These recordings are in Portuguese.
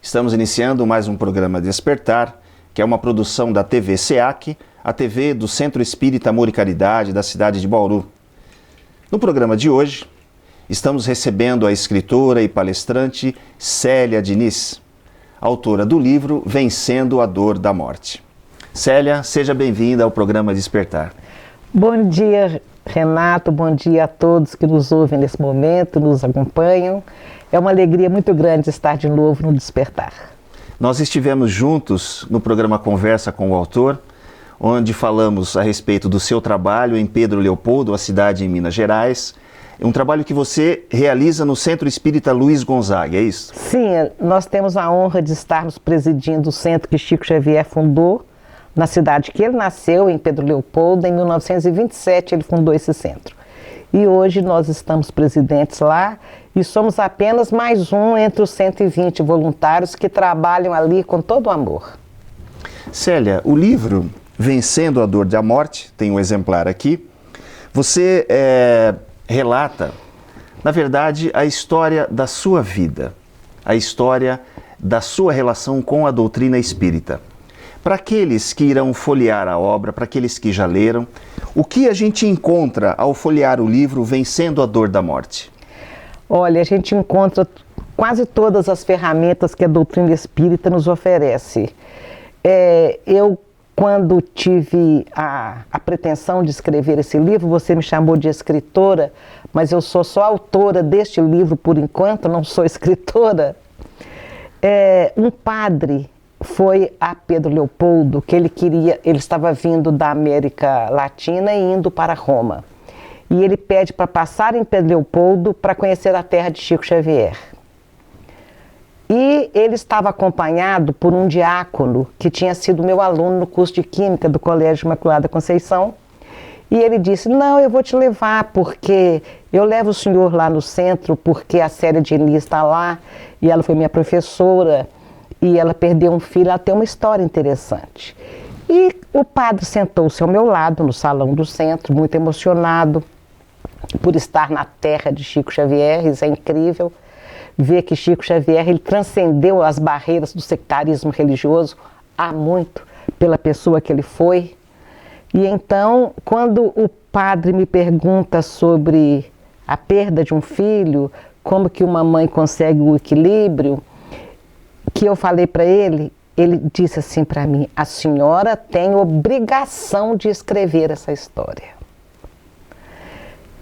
Estamos iniciando mais um programa Despertar, que é uma produção da TV SEAC, a TV do Centro Espírita Amor e Caridade da cidade de Bauru. No programa de hoje, estamos recebendo a escritora e palestrante Célia Diniz, autora do livro Vencendo a Dor da Morte. Célia, seja bem-vinda ao programa Despertar. Bom dia, Renato, bom dia a todos que nos ouvem nesse momento, nos acompanham. É uma alegria muito grande estar de novo no Despertar. Nós estivemos juntos no programa Conversa com o Autor, onde falamos a respeito do seu trabalho em Pedro Leopoldo, a cidade em Minas Gerais. Um trabalho que você realiza no Centro Espírita Luiz Gonzaga, é isso? Sim, nós temos a honra de estarmos presidindo o centro que Chico Xavier fundou, na cidade que ele nasceu, em Pedro Leopoldo. Em 1927 ele fundou esse centro. E hoje nós estamos presidentes lá e somos apenas mais um entre os 120 voluntários que trabalham ali com todo o amor. Célia, o livro Vencendo a Dor da Morte, tem um exemplar aqui, você relata, na verdade, a história da sua vida, a história da sua relação com a doutrina espírita. Para aqueles que irão folhear a obra, para aqueles que já leram, o que a gente encontra ao folhear o livro Vencendo a Dor da Morte? Olha, a gente encontra quase todas as ferramentas que a doutrina espírita nos oferece. Eu, quando tive a pretensão de escrever esse livro, você me chamou de escritora, mas eu sou só autora deste livro por enquanto, não sou escritora. Um padre foi a Pedro Leopoldo, que ele estava vindo da América Latina e indo para Roma. E ele pede para passar em Pedro Leopoldo para conhecer a terra de Chico Xavier. E ele estava acompanhado por um diácono que tinha sido meu aluno no curso de Química do Colégio Imaculada Conceição. E ele disse, não, eu vou te levar, porque eu levo o senhor lá no centro, porque a Célia Diniz está lá, e ela foi minha professora, e ela perdeu um filho, ela tem uma história interessante. E o padre sentou-se ao meu lado, no salão do centro, muito emocionado por estar na terra de Chico Xavier. Isso é incrível, ver que Chico Xavier ele transcendeu as barreiras do sectarismo religioso há muito, pela pessoa que ele foi. E então, quando o padre me pergunta sobre a perda de um filho, como que uma mãe consegue o equilíbrio, que eu falei para ele, ele disse assim para mim, a senhora tem obrigação de escrever essa história.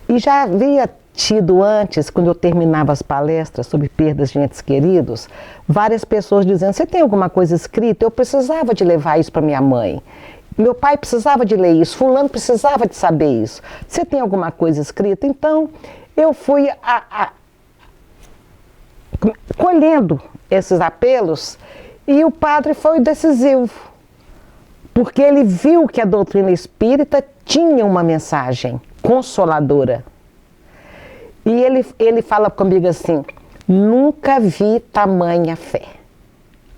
E já havia tido antes, quando eu terminava as palestras sobre perdas de entes queridos, várias pessoas dizendo, você tem alguma coisa escrita? Eu precisava de levar isso para minha mãe. Meu pai precisava de ler isso, fulano precisava de saber isso. Você tem alguma coisa escrita? Então, eu fui colhendo esses apelos, e o padre foi decisivo, porque ele viu que a doutrina espírita tinha uma mensagem consoladora. E ele fala comigo assim, nunca vi tamanha fé.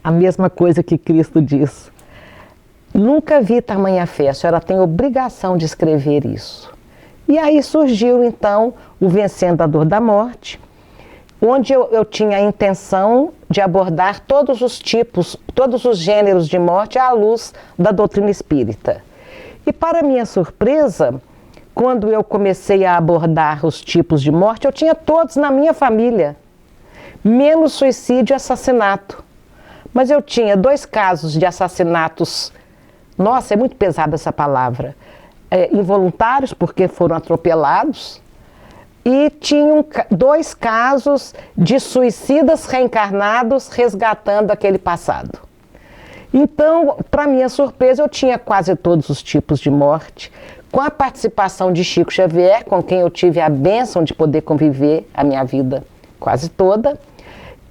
A mesma coisa que Cristo diz. Nunca vi tamanha fé, a senhora tem obrigação de escrever isso. E aí surgiu então o Vencendo a Dor da Morte, onde eu tinha a intenção de abordar todos os tipos, todos os gêneros de morte à luz da doutrina espírita. E para minha surpresa, quando eu comecei a abordar os tipos de morte, eu tinha todos na minha família, menos suicídio e assassinato. Mas eu tinha 2 casos de assassinatos, nossa, é muito pesada essa palavra, involuntários, porque foram atropelados, e tinham 2 casos de suicidas reencarnados resgatando aquele passado. Então, para minha surpresa, eu tinha quase todos os tipos de morte, com a participação de Chico Xavier, com quem eu tive a bênção de poder conviver a minha vida quase toda.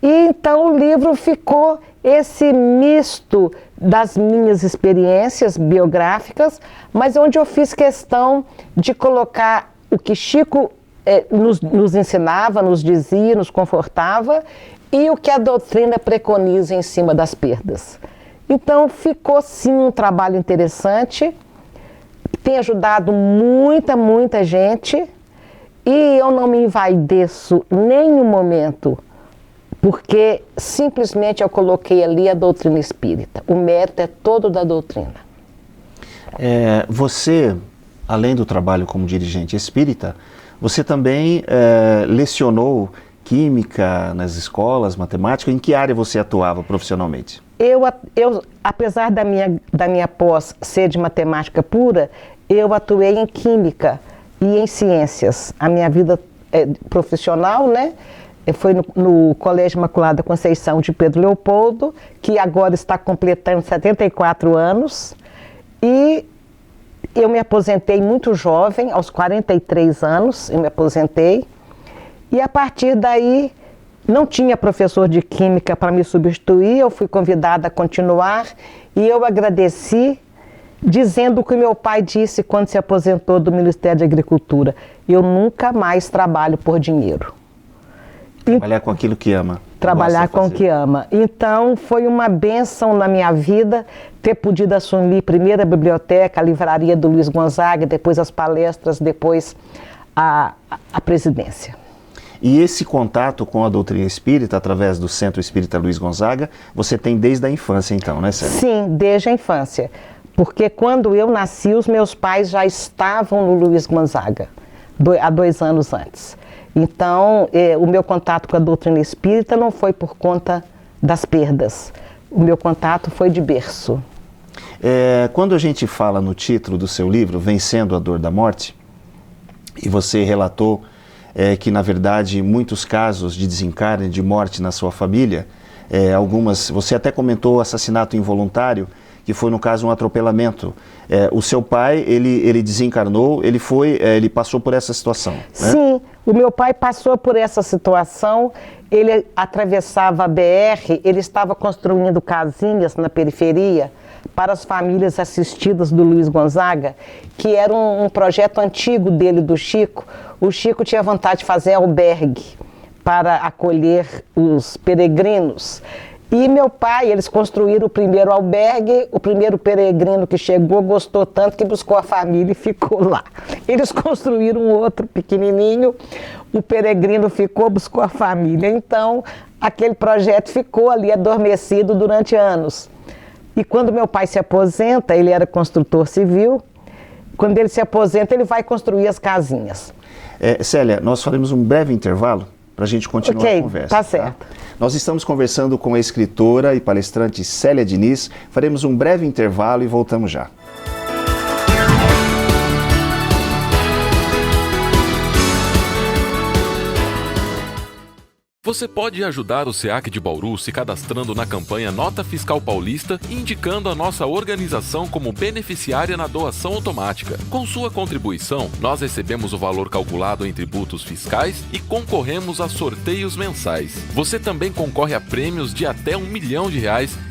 E então o livro ficou esse misto das minhas experiências biográficas, mas onde eu fiz questão de colocar o que Chico nos ensinava, nos dizia, nos confortava, e o que a doutrina preconiza em cima das perdas. Então ficou sim um trabalho interessante, tem ajudado muita gente, e eu não me envaideço nem um momento porque simplesmente eu coloquei ali a doutrina espírita. O mérito é todo da doutrina. Você, além do trabalho como dirigente espírita, você também lecionou química nas escolas, matemática. Em que área você atuava profissionalmente? Eu apesar da minha pós ser de matemática pura, eu atuei em química e em ciências. A minha vida profissional, né, foi no Colégio Imaculada Conceição de Pedro Leopoldo, que agora está completando 74 anos. E eu me aposentei muito jovem, aos 43 anos eu me aposentei. E a partir daí, não tinha professor de química para me substituir, eu fui convidada a continuar e eu agradeci, dizendo o que meu pai disse quando se aposentou do Ministério da Agricultura: eu nunca mais trabalho por dinheiro. Trabalhar com aquilo que ama. Trabalhar com o que ama. Então, foi uma bênção na minha vida ter podido assumir primeiro a biblioteca, a livraria do Luiz Gonzaga, depois as palestras, depois a presidência. E esse contato com a doutrina espírita, através do Centro Espírita Luiz Gonzaga, você tem desde a infância, então, né, Célia? Sim, desde a infância. Porque quando eu nasci, os meus pais já estavam no Luiz Gonzaga, há 2 anos antes. Então, o meu contato com a doutrina espírita não foi por conta das perdas. O meu contato foi de berço. Quando a gente fala no título do seu livro, Vencendo a Dor da Morte, e você relatou que, na verdade, muitos casos de desencarne, de morte na sua família, você até comentou assassinato involuntário, que foi, no caso, um atropelamento. O seu pai, ele desencarnou, ele passou por essa situação, né? Sim, o meu pai passou por essa situação, ele atravessava a BR, ele estava construindo casinhas na periferia para as famílias assistidas do Luiz Gonzaga, que era um projeto antigo dele, do Chico. O Chico tinha vontade de fazer albergue para acolher os peregrinos. E meu pai, eles construíram o primeiro albergue, o primeiro peregrino que chegou gostou tanto que buscou a família e ficou lá. Eles construíram um outro pequenininho, o peregrino ficou, buscou a família. Então, aquele projeto ficou ali adormecido durante anos. E quando meu pai se aposenta, ele era construtor civil, quando ele se aposenta, ele vai construir as casinhas. Célia, nós faremos um breve intervalo para a gente continuar a conversa. Tá certo. Tá? Nós estamos conversando com a escritora e palestrante Célia Diniz. Faremos um breve intervalo e voltamos já. Você pode ajudar o SEAC de Bauru se cadastrando na campanha Nota Fiscal Paulista e indicando a nossa organização como beneficiária na doação automática. Com sua contribuição, nós recebemos o valor calculado em tributos fiscais e concorremos a sorteios mensais. Você também concorre a prêmios de até R$1 milhão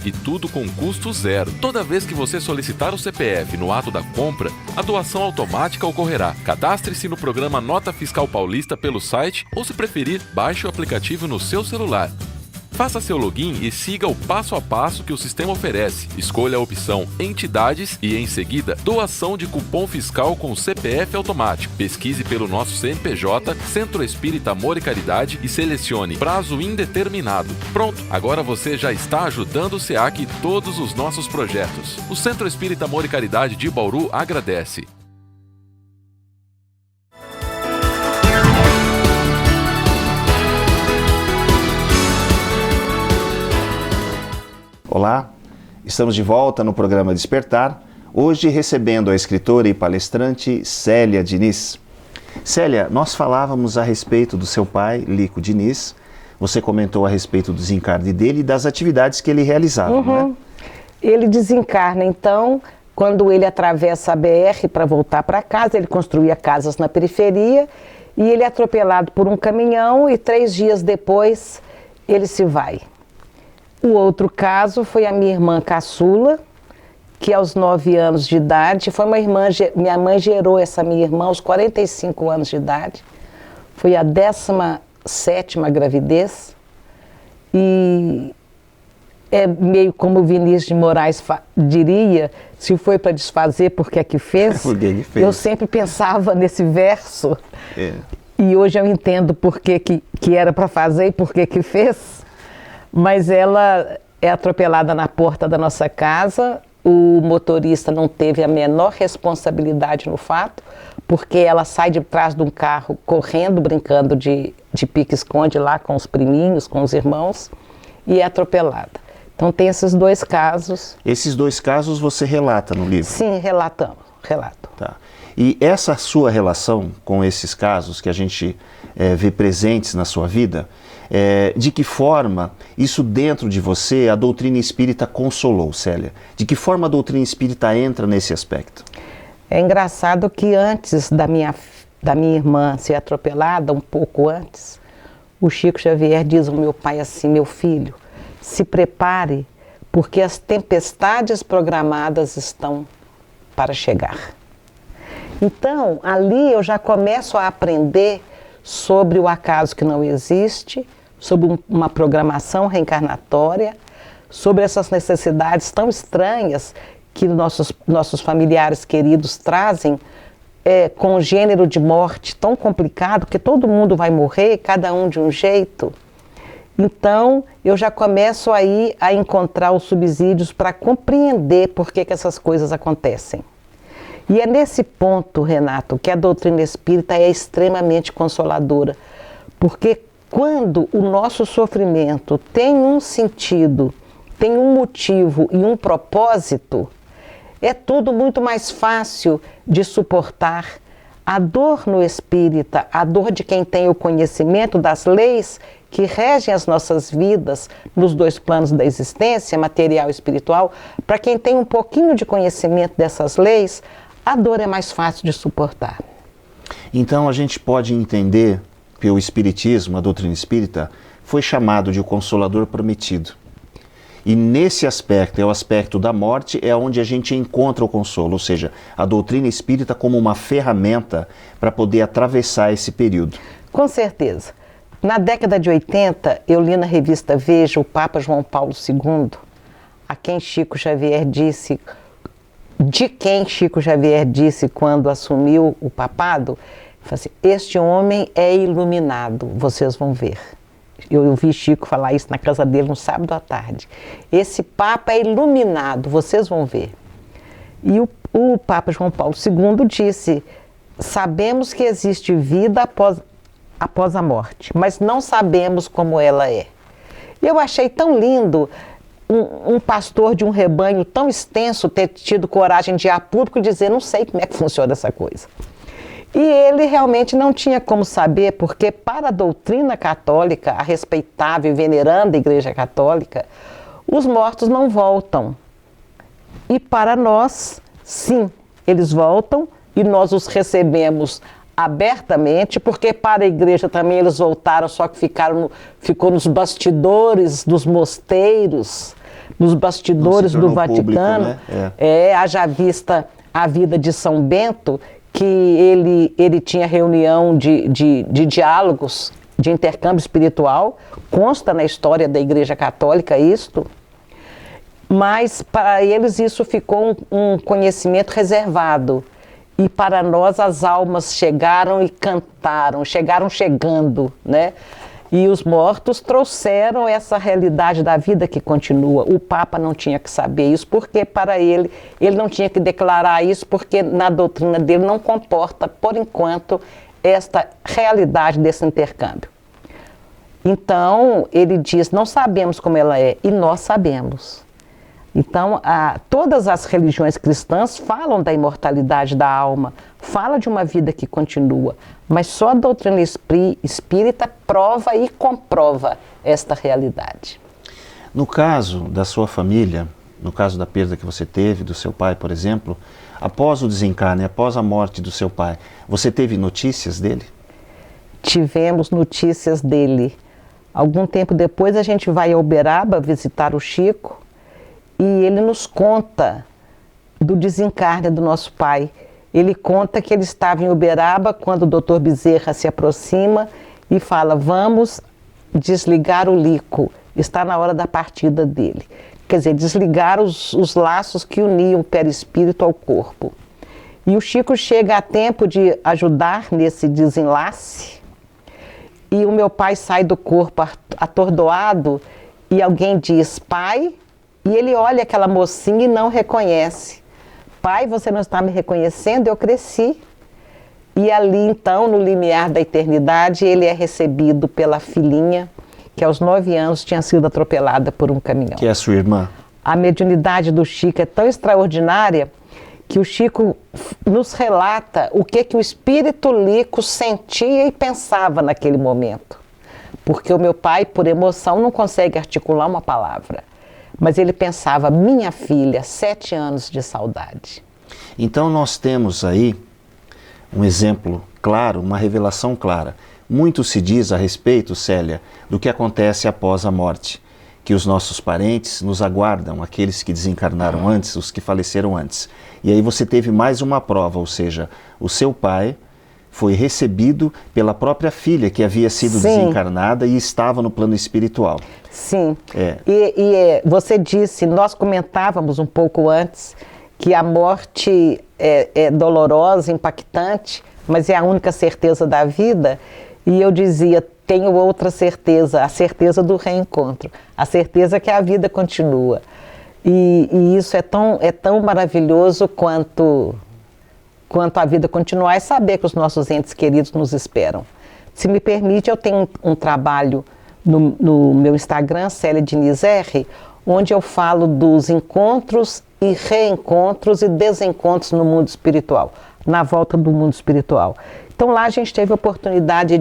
e tudo com custo zero. Toda vez que você solicitar o CPF no ato da compra, a doação automática ocorrerá. Cadastre-se no programa Nota Fiscal Paulista pelo site ou, se preferir, baixe o aplicativo no seu celular. Faça seu login e siga o passo a passo que o sistema oferece. Escolha a opção Entidades e, em seguida, Doação de cupom fiscal com CPF automático. Pesquise pelo nosso CNPJ, Centro Espírita Amor e Caridade, e selecione Prazo Indeterminado. Pronto, agora você já está ajudando o SEAC e todos os nossos projetos. O Centro Espírita Amor e Caridade de Bauru agradece. Olá, estamos de volta no programa Despertar, hoje recebendo a escritora e palestrante Célia Diniz. Célia, nós falávamos a respeito do seu pai, Lico Diniz, você comentou a respeito do desencarne dele e das atividades que ele realizava, né? Ele desencarna, então, quando ele atravessa a BR para voltar para casa, ele construía casas na periferia e ele é atropelado por um caminhão e 3 dias depois ele se vai. O outro caso foi a minha irmã caçula, que aos 9 anos de idade, minha mãe gerou essa minha irmã aos 45 anos de idade, foi a 17ª gravidez, e é meio como o Vinícius de Moraes diria, se foi para desfazer, por que é que fez? Por que ele fez? Eu sempre pensava nesse verso, e hoje eu entendo por que era para fazer e por que fez. Mas ela é atropelada na porta da nossa casa. O motorista não teve a menor responsabilidade no fato, porque ela sai de trás de um carro correndo, brincando de pique-esconde lá com os priminhos, com os irmãos, e é atropelada. Então tem esses dois casos. Esses dois casos você relata no livro? Sim, relato. Tá. E essa sua relação com esses casos que a gente vê presentes na sua vida, de que forma isso dentro de você, a doutrina espírita consolou, Célia? De que forma a doutrina espírita entra nesse aspecto? É engraçado que antes da minha irmã ser atropelada, um pouco antes, o Chico Xavier diz ao meu pai assim: meu filho, se prepare, porque as tempestades programadas estão para chegar. Então, ali eu já começo a aprender sobre o acaso que não existe, sobre uma programação reencarnatória, sobre essas necessidades tão estranhas que nossos familiares queridos trazem, com um gênero de morte tão complicado, que todo mundo vai morrer, cada um de um jeito. Então, eu já começo aí a encontrar os subsídios para compreender por que essas coisas acontecem. E é nesse ponto, Renato, que a doutrina espírita é extremamente consoladora, porque quando o nosso sofrimento tem um sentido, tem um motivo e um propósito, é tudo muito mais fácil de suportar. A dor no espírita, a dor de quem tem o conhecimento das leis que regem as nossas vidas nos dois planos da existência, material e espiritual, para quem tem um pouquinho de conhecimento dessas leis, a dor é mais fácil de suportar. Então a gente pode entender que o Espiritismo, a doutrina espírita, foi chamado de o Consolador Prometido. E nesse aspecto, é o aspecto da morte, é onde a gente encontra o consolo, ou seja, a doutrina espírita como uma ferramenta para poder atravessar esse período. Com certeza. Na década de 80, eu li na revista Veja o Papa João Paulo II, a quem Chico Xavier disse, de quem Chico Xavier disse quando assumiu o papado, assim, este homem é iluminado, vocês vão ver. Eu ouvi Chico falar isso na casa dele no sábado à tarde. Esse Papa é iluminado, vocês vão ver. E o Papa João Paulo II disse: sabemos que existe vida após a morte, mas não sabemos como ela é. Eu achei tão lindo um pastor de um rebanho tão extenso ter tido coragem de ir a público e dizer: não sei como é que funciona essa coisa. E ele realmente não tinha como saber, porque para a doutrina católica, a respeitável e veneranda Igreja Católica, os mortos não voltam. E para nós, sim, eles voltam e nós os recebemos abertamente, porque para a Igreja também eles voltaram, só que ficou nos bastidores dos mosteiros, nos bastidores do Vaticano. Público, né? Haja vista a vida de São Bento, que ele tinha reunião de diálogos, de intercâmbio espiritual, consta na história da Igreja Católica isto, mas para eles isso ficou um conhecimento reservado. E para nós as almas chegaram e cantaram, chegaram chegando, né? E os mortos trouxeram essa realidade da vida que continua. O Papa não tinha que saber isso, porque para ele não tinha que declarar isso, porque na doutrina dele não comporta, por enquanto, esta realidade desse intercâmbio. Então, ele diz: não sabemos como ela é, e nós sabemos. Então, todas as religiões cristãs falam da imortalidade da alma, fala de uma vida que continua, mas só a doutrina espírita prova e comprova esta realidade. No caso da sua família, no caso da perda que você teve do seu pai, por exemplo, após o desencarne, após a morte do seu pai, você teve notícias dele? Tivemos notícias dele. Algum tempo depois a gente vai a Uberaba visitar o Chico, e ele nos conta do desencarne do nosso pai. Ele conta que ele estava em Uberaba quando o Dr. Bezerra se aproxima e fala: vamos desligar o lico, está na hora da partida dele. Quer dizer, desligar os laços que uniam o perispírito ao corpo. E o Chico chega a tempo de ajudar nesse desenlace, e o meu pai sai do corpo atordoado e alguém diz pai, e ele olha aquela mocinha e não reconhece. Pai, você não está me reconhecendo? Eu cresci. E ali então, no limiar da eternidade, ele é recebido pela filhinha, que aos 9 anos tinha sido atropelada por um caminhão. Que é a sua irmã. A mediunidade do Chico é tão extraordinária que o Chico nos relata o que o espírito Lico sentia e pensava naquele momento. Porque o meu pai, por emoção, não consegue articular uma palavra. Mas ele pensava, minha filha, 7 anos de saudade. Então nós temos aí um exemplo claro, uma revelação clara. Muito se diz a respeito, Célia, do que acontece após a morte. Que os nossos parentes nos aguardam, aqueles que desencarnaram antes, os que faleceram antes. E aí você teve mais uma prova, ou seja, o seu pai foi recebido pela própria filha que havia sido desencarnada e estava no plano espiritual. Sim. E você disse, nós comentávamos um pouco antes, que a morte é dolorosa, impactante, mas é a única certeza da vida. E eu dizia, tenho outra certeza, a certeza do reencontro, a certeza que a vida continua. E isso é tão maravilhoso quanto a vida continuar e saber que os nossos entes queridos nos esperam. Se me permite, eu tenho um trabalho no meu Instagram, Célia Diniz R, onde eu falo dos encontros e reencontros e desencontros no mundo espiritual, na volta do mundo espiritual. Então lá a gente teve a oportunidade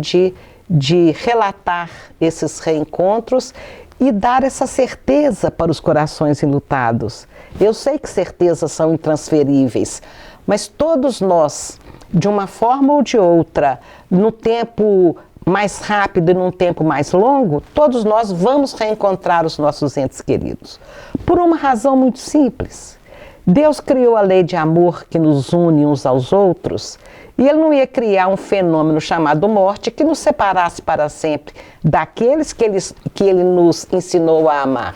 de relatar esses reencontros e dar essa certeza para os corações enlutados. Eu sei que certezas são intransferíveis, mas todos nós, de uma forma ou de outra, no tempo mais rápido e num tempo mais longo, todos nós vamos reencontrar os nossos entes queridos. Por uma razão muito simples. Deus criou a lei de amor que nos une uns aos outros e Ele não ia criar um fenômeno chamado morte que nos separasse para sempre daqueles que Ele nos ensinou a amar.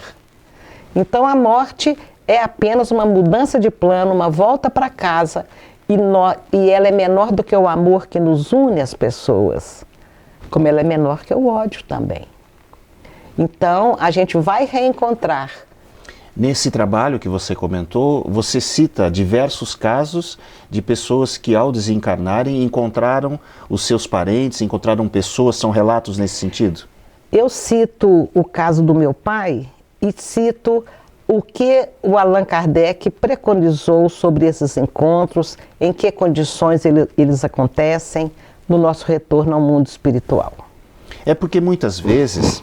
Então a morte é apenas uma mudança de plano, uma volta para casa e ela é menor do que o amor que nos une às pessoas, como ela é menor que o ódio também. Então a gente vai reencontrar. Nesse trabalho que você comentou, você cita diversos casos de pessoas que ao desencarnarem encontraram os seus parentes, encontraram pessoas, são relatos nesse sentido? Eu cito o caso do meu pai e cito o que o Allan Kardec preconizou sobre esses encontros, em que condições eles acontecem no nosso retorno ao mundo espiritual. É porque muitas vezes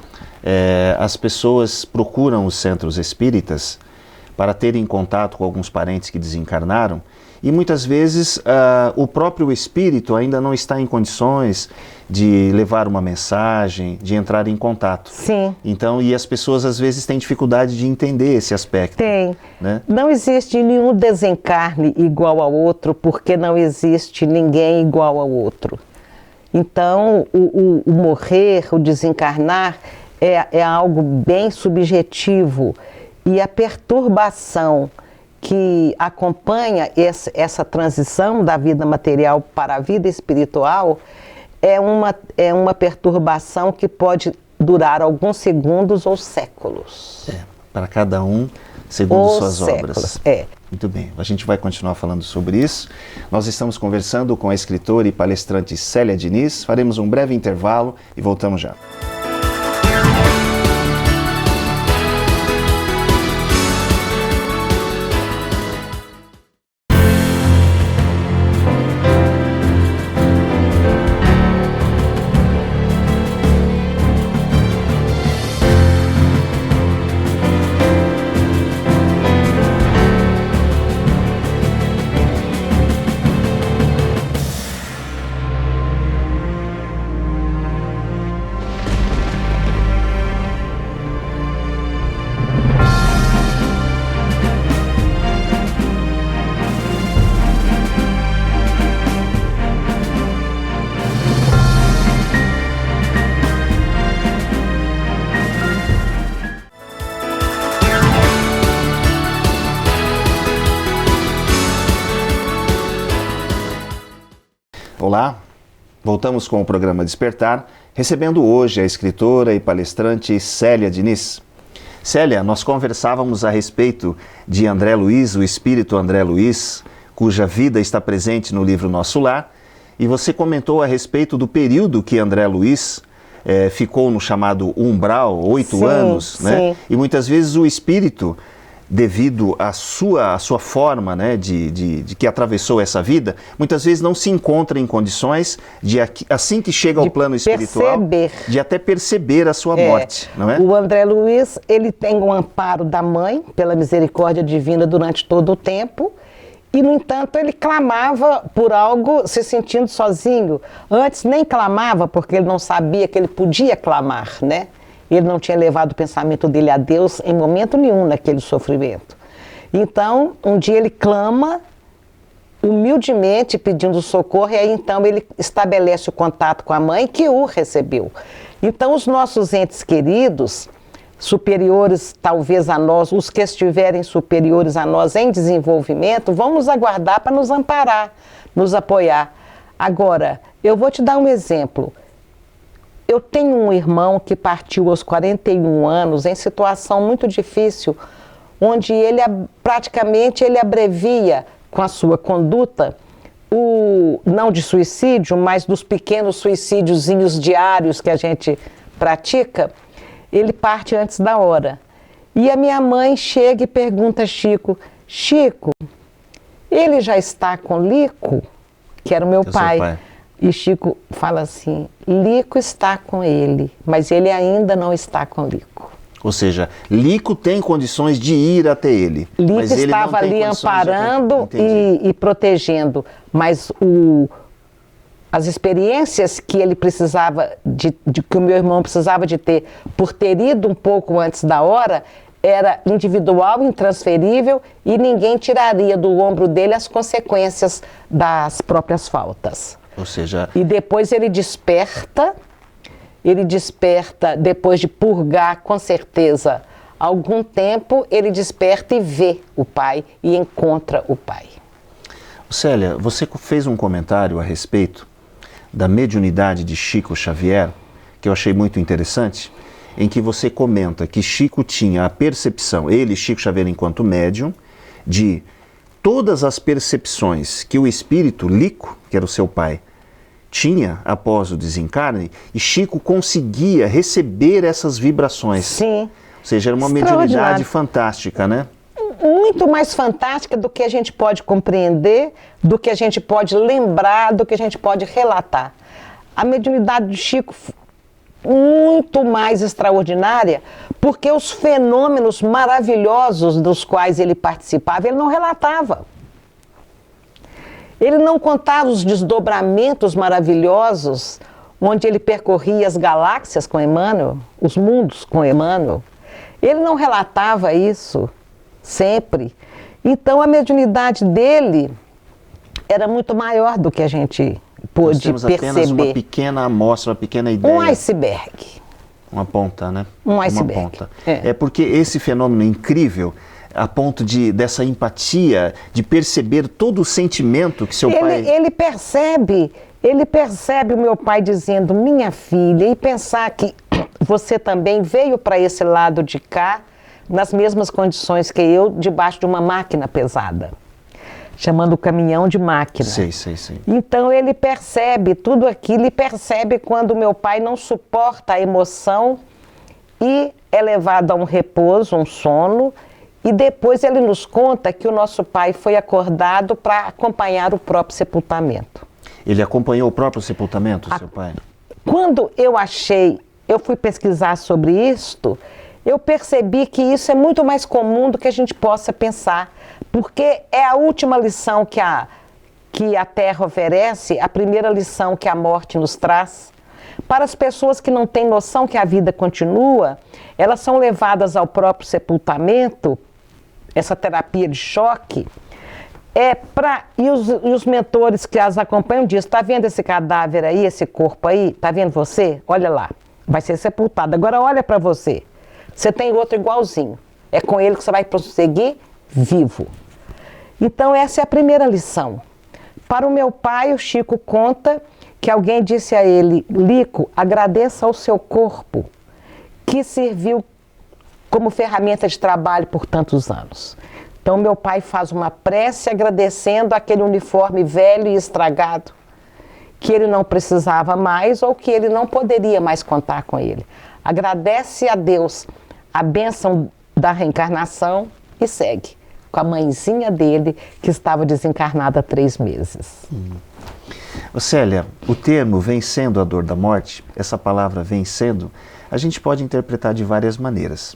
as pessoas procuram os centros espíritas para terem contato com alguns parentes que desencarnaram e muitas vezes o próprio espírito ainda não está em condições de levar uma mensagem, de entrar em contato. Sim. Então, e as pessoas às vezes têm dificuldade de entender esse aspecto. Tem. Né? Não existe nenhum desencarne igual ao outro, porque não existe ninguém igual ao outro. Então, o morrer, o desencarnar, é algo bem subjetivo. E a perturbação que acompanha essa transição da vida material para a vida espiritual é uma perturbação que pode durar alguns segundos ou séculos. Para cada um, segundo suas séculos, obras. Muito bem, a gente vai continuar falando sobre isso. Nós estamos conversando com a escritora e palestrante Célia Diniz. Faremos um breve intervalo e voltamos já. Olá, voltamos com o programa Despertar, recebendo hoje a escritora e palestrante Célia Diniz. Célia, nós conversávamos a respeito de André Luiz, o espírito André Luiz, cuja vida está presente no livro Nosso Lar, e você comentou a respeito do período que André Luiz ficou no chamado umbral, 8 anos, né? Sim. E muitas vezes o espírito, devido à sua forma, né, de que atravessou essa vida, muitas vezes não se encontra em condições de, assim que chega ao plano espiritual, de até perceber a sua morte, não é? O André Luiz, ele tem um amparo da mãe, pela misericórdia divina, durante todo o tempo, e, no entanto, ele clamava por algo se sentindo sozinho. Antes nem clamava, porque ele não sabia que ele podia clamar, né? Ele não tinha levado o pensamento dele a Deus em momento nenhum naquele sofrimento. Então, um dia ele clama humildemente pedindo socorro e aí então ele estabelece o contato com a mãe que o recebeu. Então, os nossos entes queridos, superiores talvez a nós, os que estiverem superiores a nós em desenvolvimento, vão nos aguardar para nos amparar, nos apoiar. Agora, eu vou te dar um exemplo. Eu tenho um irmão que partiu aos 41 anos em situação muito difícil, onde ele praticamente ele abrevia com a sua conduta, não de suicídio, mas dos pequenos suicídiozinhos diários que a gente pratica, ele parte antes da hora. E a minha mãe chega e pergunta a Chico, Chico, ele já está com Lico? Que era o meu pai. E Chico fala assim, Lico está com ele, mas ele ainda não está com Lico. Ou seja, Lico tem condições de ir até ele. Lico mas ele estava ali amparando e protegendo, mas as experiências que ele precisava, que o meu irmão precisava de ter, por ter ido um pouco antes da hora, era individual, intransferível e ninguém tiraria do ombro dele as consequências das próprias faltas. Ou seja... E depois ele desperta depois de purgar, com certeza, algum tempo, ele desperta e vê o pai e encontra o pai. Célia, você fez um comentário a respeito da mediunidade de Chico Xavier, que eu achei muito interessante, em que você comenta que Chico tinha a percepção, ele, Chico Xavier, enquanto médium, de todas as percepções que o espírito Lico, que era o seu pai, tinha após o desencarne, e Chico conseguia receber essas vibrações. Sim. Ou seja, era uma mediunidade fantástica, né? Muito mais fantástica do que a gente pode compreender, do que a gente pode lembrar, do que a gente pode relatar. A mediunidade de Chico muito mais extraordinária, porque os fenômenos maravilhosos dos quais ele participava, ele não relatava. Ele não contava os desdobramentos maravilhosos, onde ele percorria as galáxias com Emmanuel, os mundos com Emmanuel. Ele não relatava isso sempre. Então a mediunidade dele era muito maior do que a gente pôde perceber. Apenas uma pequena amostra, uma pequena ideia. Um iceberg. Uma ponta, né? Um iceberg. Uma ponta. É porque esse fenômeno incrível, a ponto dessa empatia, de perceber todo o sentimento que seu pai... Ele percebe o meu pai dizendo, minha filha, e pensar que você também veio para esse lado de cá, nas mesmas condições que eu, debaixo de uma máquina pesada, chamando o caminhão de máquina. Sei. Então ele percebe tudo aquilo e percebe quando meu pai não suporta a emoção e é levado a um repouso, um sono, e depois ele nos conta que o nosso pai foi acordado para acompanhar o próprio sepultamento. Ele acompanhou o próprio sepultamento, seu pai? Quando eu fui pesquisar sobre isto, eu percebi que isso é muito mais comum do que a gente possa pensar, porque é a última lição que a Terra oferece, a primeira lição que a morte nos traz. Para as pessoas que não têm noção que a vida continua, elas são levadas ao próprio sepultamento, essa terapia de choque, e os mentores que as acompanham dizem, está vendo esse cadáver aí, esse corpo aí? Está vendo você? Olha lá, vai ser sepultado. Agora olha para você. Você tem outro igualzinho. É com ele que você vai prosseguir vivo. Então essa é a primeira lição. Para o meu pai, o Chico conta que alguém disse a ele, Lico, agradeça ao seu corpo, que serviu como ferramenta de trabalho por tantos anos. Então meu pai faz uma prece agradecendo aquele uniforme velho e estragado, que ele não precisava mais ou que ele não poderia mais contar com ele. Agradece a Deus a bênção da reencarnação e segue com a mãezinha dele, que estava desencarnada há 3 meses. Ô Célia, o termo vencendo a dor da morte, essa palavra vencendo, a gente pode interpretar de várias maneiras.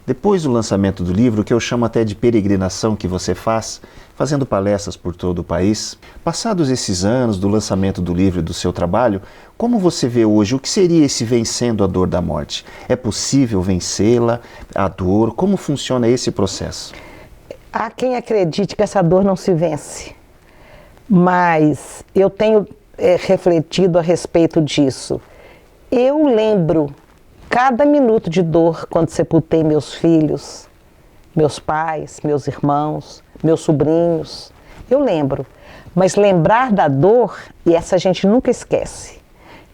Depois do lançamento do livro, que eu chamo até de peregrinação que você faz, fazendo palestras por todo o país, passados esses anos do lançamento do livro e do seu trabalho, como você vê hoje, o que seria esse vencendo a dor da morte? É possível vencê-la, a dor? Como funciona esse processo? Há quem acredite que essa dor não se vence, mas eu tenho refletido a respeito disso. Eu lembro cada minuto de dor quando sepultei meus filhos, meus pais, meus irmãos, meus sobrinhos. Eu lembro, mas lembrar da dor, e essa a gente nunca esquece,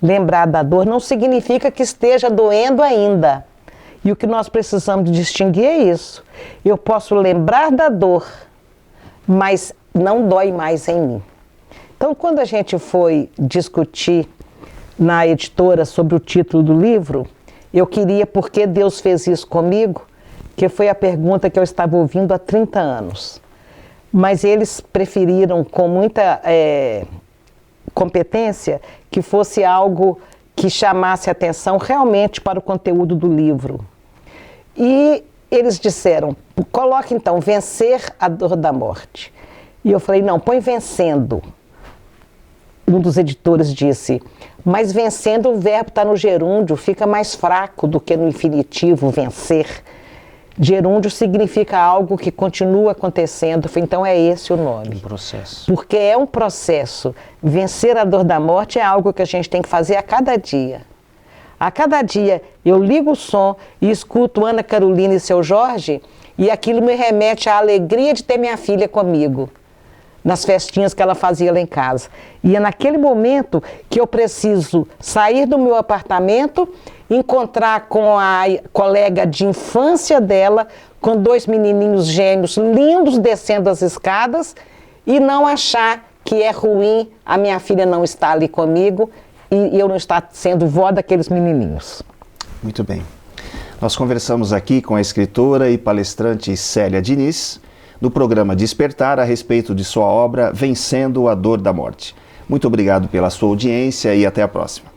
lembrar da dor não significa que esteja doendo ainda. E o que nós precisamos distinguir é isso. Eu posso lembrar da dor, mas não dói mais em mim. Então, quando a gente foi discutir na editora sobre o título do livro, eu queria por que Deus fez isso comigo, que foi a pergunta que eu estava ouvindo há 30 anos. Mas eles preferiram, com muita competência, que fosse algo que chamasse atenção realmente para o conteúdo do livro. E eles disseram, coloque então, vencer a dor da morte. E eu falei, não, põe vencendo. Um dos editores disse, mas vencendo o verbo está no gerúndio, fica mais fraco do que no infinitivo, vencer. Gerúndio significa algo que continua acontecendo, então é esse o nome. Um processo. Porque é um processo. Vencer a dor da morte é algo que a gente tem que fazer a cada dia. A cada dia eu ligo o som e escuto Ana Carolina e seu Jorge e aquilo me remete à alegria de ter minha filha comigo, nas festinhas que ela fazia lá em casa. E é naquele momento que eu preciso sair do meu apartamento, encontrar com a colega de infância dela, com 2 menininhos gêmeos lindos descendo as escadas e não achar que é ruim a minha filha não estar ali comigo e eu não estar sendo vó daqueles menininhos. Muito bem. Nós conversamos aqui com a escritora e palestrante Célia Diniz, no programa Despertar, a respeito de sua obra Vencendo a Dor da Morte. Muito obrigado pela sua audiência e até a próxima.